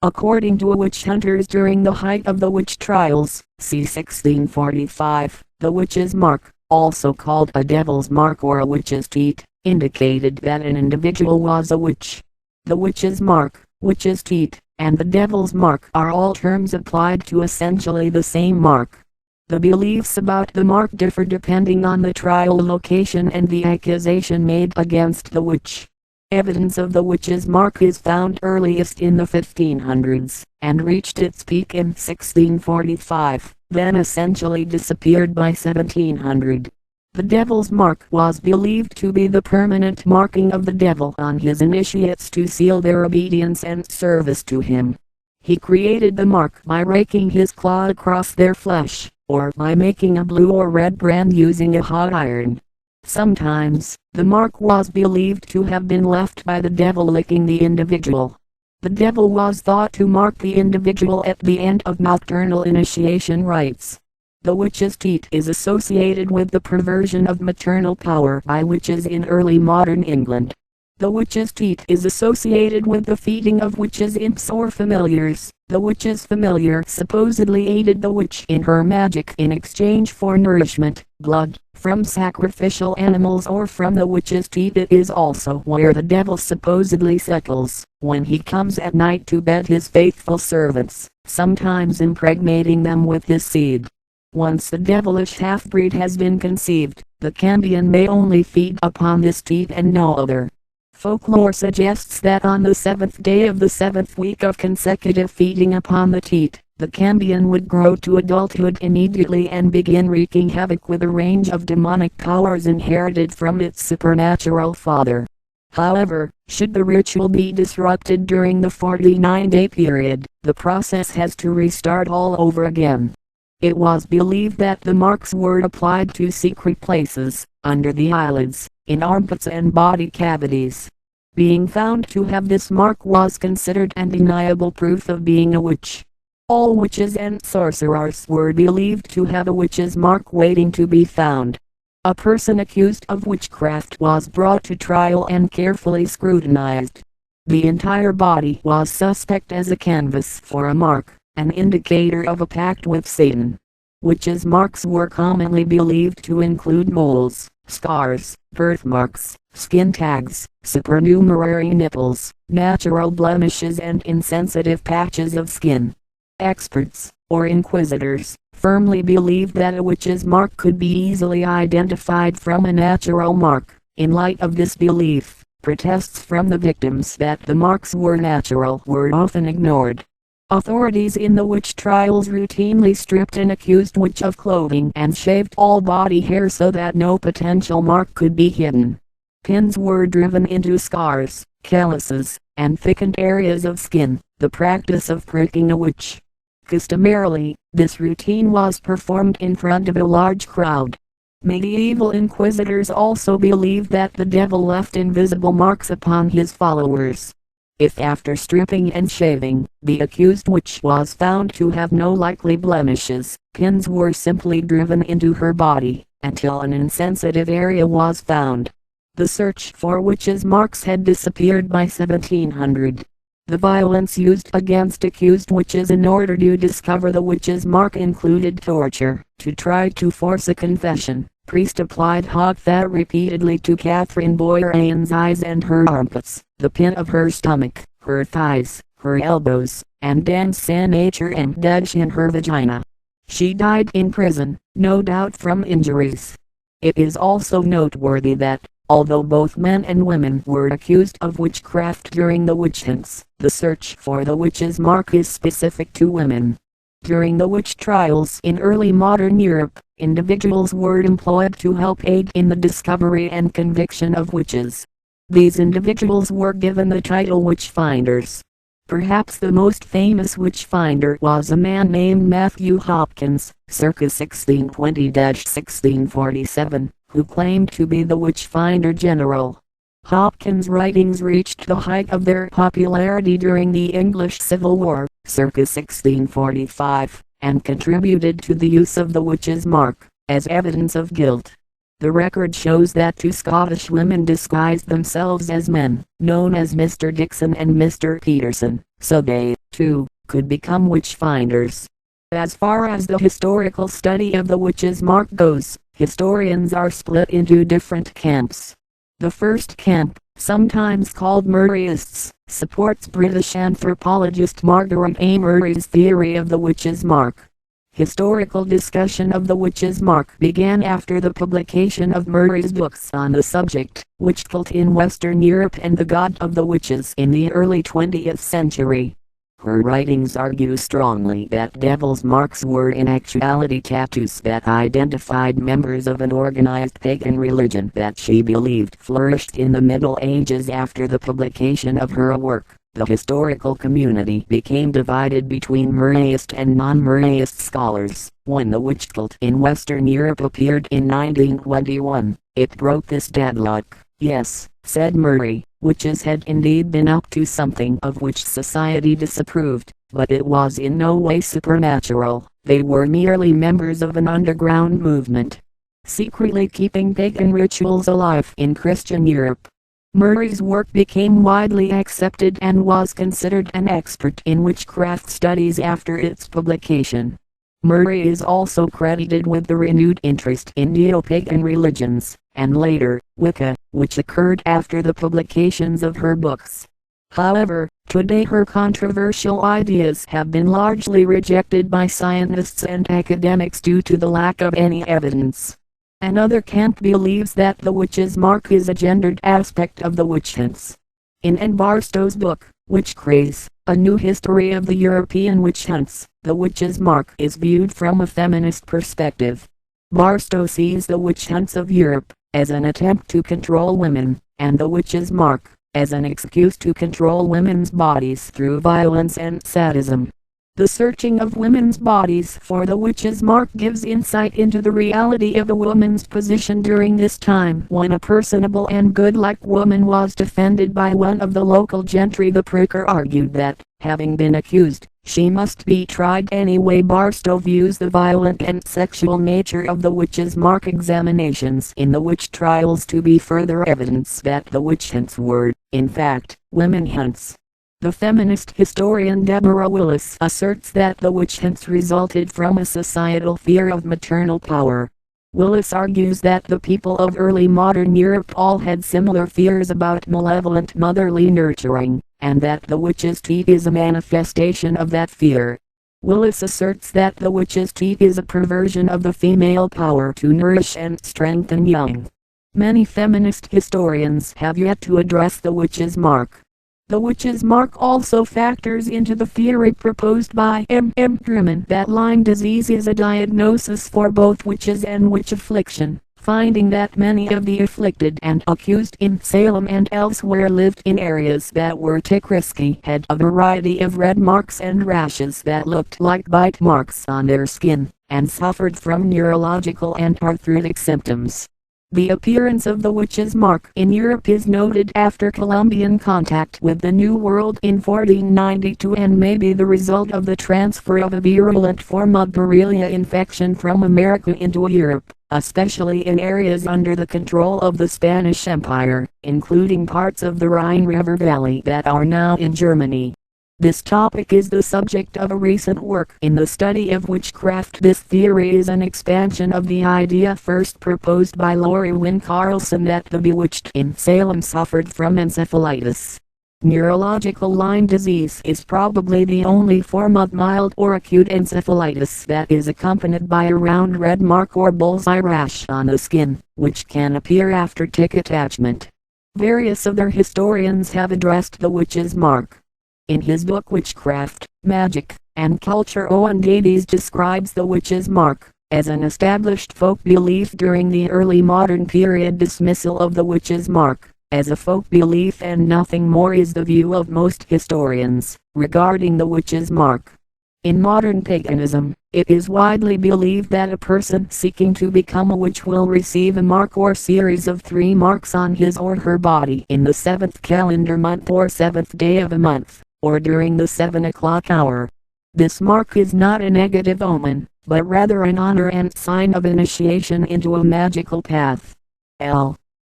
According to witch hunters during the height of the witch trials, c. 1645, the witch's mark, also called a devil's mark or a witch's teat, indicated that an individual was a witch. The witch's mark, witch's teat, and the devil's mark are all terms applied to essentially the same mark. The beliefs about the mark differ depending on the trial location and the accusation made against the witch. Evidence of the witch's mark is found earliest in the 1500s, and reached its peak in 1645, then essentially disappeared by 1700. The devil's mark was believed to be the permanent marking of the devil on his initiates to seal their obedience and service to him. He created the mark by raking his claw across their flesh, or by making a blue or red brand using a hot iron. Sometimes, the mark was believed to have been left by the devil licking the individual. The devil was thought to mark the individual at the end of nocturnal initiation rites. The witch's teat is associated with the perversion of maternal power by witches in early modern England. The witch's teat is associated with the feeding of witches' imps or familiars. The witch's familiar supposedly aided the witch in her magic in exchange for nourishment, blood, from sacrificial animals or from the witch's teat. It is also where the devil supposedly suckles, when he comes at night to bed his faithful servants, sometimes impregnating them with his seed. Once the devilish half-breed has been conceived, the cambion may only feed upon this teat and no other. Folklore suggests that on the 7th day of the 7th week of consecutive feeding upon the teat, the cambion would grow to adulthood immediately and begin wreaking havoc with a range of demonic powers inherited from its supernatural father. However, should the ritual be disrupted during the 49-day period, the process has to restart all over again. It was believed that the marks were applied to secret places, under the eyelids, in armpits and body cavities. Being found to have this mark was considered undeniable proof of being a witch. All witches and sorcerers were believed to have a witch's mark waiting to be found. A person accused of witchcraft was brought to trial and carefully scrutinized. The entire body was suspect as a canvas for a mark, an indicator of a pact with Satan. Witches' marks were commonly believed to include moles, scars, birthmarks, skin tags, supernumerary nipples, natural blemishes and insensitive patches of skin. Experts, or inquisitors, firmly believed that a witch's mark could be easily identified from a natural mark. In light of this belief, protests from the victims that the marks were natural were often ignored. Authorities in the witch trials routinely stripped an accused witch of clothing and shaved all body hair so that no potential mark could be hidden. Pins were driven into scars, calluses, and thickened areas of skin, the practice of pricking a witch. Customarily, this routine was performed in front of a large crowd. Medieval inquisitors also believed that the devil left invisible marks upon his followers. If after stripping and shaving, the accused witch was found to have no likely blemishes, pins were simply driven into her body, until an insensitive area was found. The search for witches' marks had disappeared by 1700. The violence used against accused witches in order to discover the witch's mark included torture. To try to force a confession, priest applied hot fat repeatedly to Catherine Boyer-Ains's eyes and her armpits, the pit of her stomach, her thighs, her elbows, and Dan Sanacher and Dutch in her vagina. She died in prison, no doubt from injuries. It is also noteworthy that, although both men and women were accused of witchcraft during the witch hunts, the search for the witch's mark is specific to women. During the witch trials in early modern Europe, individuals were employed to help aid in the discovery and conviction of witches. These individuals were given the title witch finders. Perhaps the most famous witch finder was a man named Matthew Hopkins, circa 1620-1647, who claimed to be the witch finder general. Hopkins' writings reached the height of their popularity during the English Civil War, circa 1645, and contributed to the use of the witch's mark, as evidence of guilt. The record shows that two Scottish women disguised themselves as men, known as Mr. Dixon and Mr. Peterson, so they, too, could become witch finders. As far as the historical study of the witch's mark goes, historians are split into different camps. The first camp, sometimes called Murrayists, supports British anthropologist Margaret A. Murray's theory of the witch's mark. Historical discussion of the witch's mark began after the publication of Murray's books on the subject, Witch Cult in Western Europe and the God of the Witches in the early 20th century. Her writings argue strongly that devil's marks were in actuality tattoos that identified members of an organized pagan religion that she believed flourished in the Middle Ages. After the publication of her work, the historical community became divided between Murrayist and non-Murrayist scholars. When the witch cult in Western Europe appeared in 1921, it broke this deadlock. Yes, said Murray, witches had indeed been up to something of which society disapproved, but it was in no way supernatural. They were merely members of an underground movement, secretly keeping pagan rituals alive in Christian Europe. Murray's work became widely accepted and was considered an expert in witchcraft studies after its publication. Murray is also credited with the renewed interest in neo-pagan religions, and later, Wicca, which occurred after the publications of her books. However, today her controversial ideas have been largely rejected by scientists and academics due to the lack of any evidence. Another camp believes that the witch's mark is a gendered aspect of the witch hunts. In N. Barstow's book, Witch Craze, A New History of the European Witch Hunts, the witch's mark is viewed from a feminist perspective. Barstow sees the witch hunts of Europe as an attempt to control women, and the witch's mark as an excuse to control women's bodies through violence and sadism. The searching of women's bodies for the witch's mark gives insight into the reality of a woman's position during this time when a personable and good-like woman was defended by one of the local gentry. The pricker argued that, having been accused, she must be tried anyway. Barstow views the violent and sexual nature of the witch's mark examinations in the witch trials to be further evidence that the witch hunts were, in fact, women hunts. The feminist historian Deborah Willis asserts that the witch hunts resulted from a societal fear of maternal power. Willis argues that the people of early modern Europe all had similar fears about malevolent motherly nurturing, and that the witch's teat is a manifestation of that fear. Willis asserts that the witch's teat is a perversion of the female power to nourish and strengthen young. Many feminist historians have yet to address the witch's mark. The witch's mark also factors into the theory proposed by M. Truman that Lyme disease is a diagnosis for both witches and witch affliction, finding that many of the afflicted and accused in Salem and elsewhere lived in areas that were tick-risky, had a variety of red marks and rashes that looked like bite marks on their skin, and suffered from neurological and arthritic symptoms. The appearance of the witch's mark in Europe is noted after Columbian contact with the New World in 1492 and may be the result of the transfer of a virulent form of Borrelia infection from America into Europe, especially in areas under the control of the Spanish Empire, including parts of the Rhine River Valley that are now in Germany. This topic is the subject of a recent work in the study of witchcraft. This theory is an expansion of the idea first proposed by Lori Wynne Carlson that the bewitched in Salem suffered from encephalitis. Neurological Lyme disease is probably the only form of mild or acute encephalitis that is accompanied by a round red mark or bullseye rash on the skin, which can appear after tick attachment. Various other historians have addressed the witch's mark. In his book Witchcraft, Magic, and Culture, Owen Davies describes the witch's mark as an established folk belief during the early modern period. Dismissal of the witch's mark as a folk belief and nothing more is the view of most historians regarding the witch's mark. In modern paganism, it is widely believed that a person seeking to become a witch will receive a mark or series of 3 marks on his or her body in the 7th calendar month or 7th day of a month, or during the 7 o'clock hour. This mark is not a negative omen, but rather an honor and sign of initiation into a magical path. L.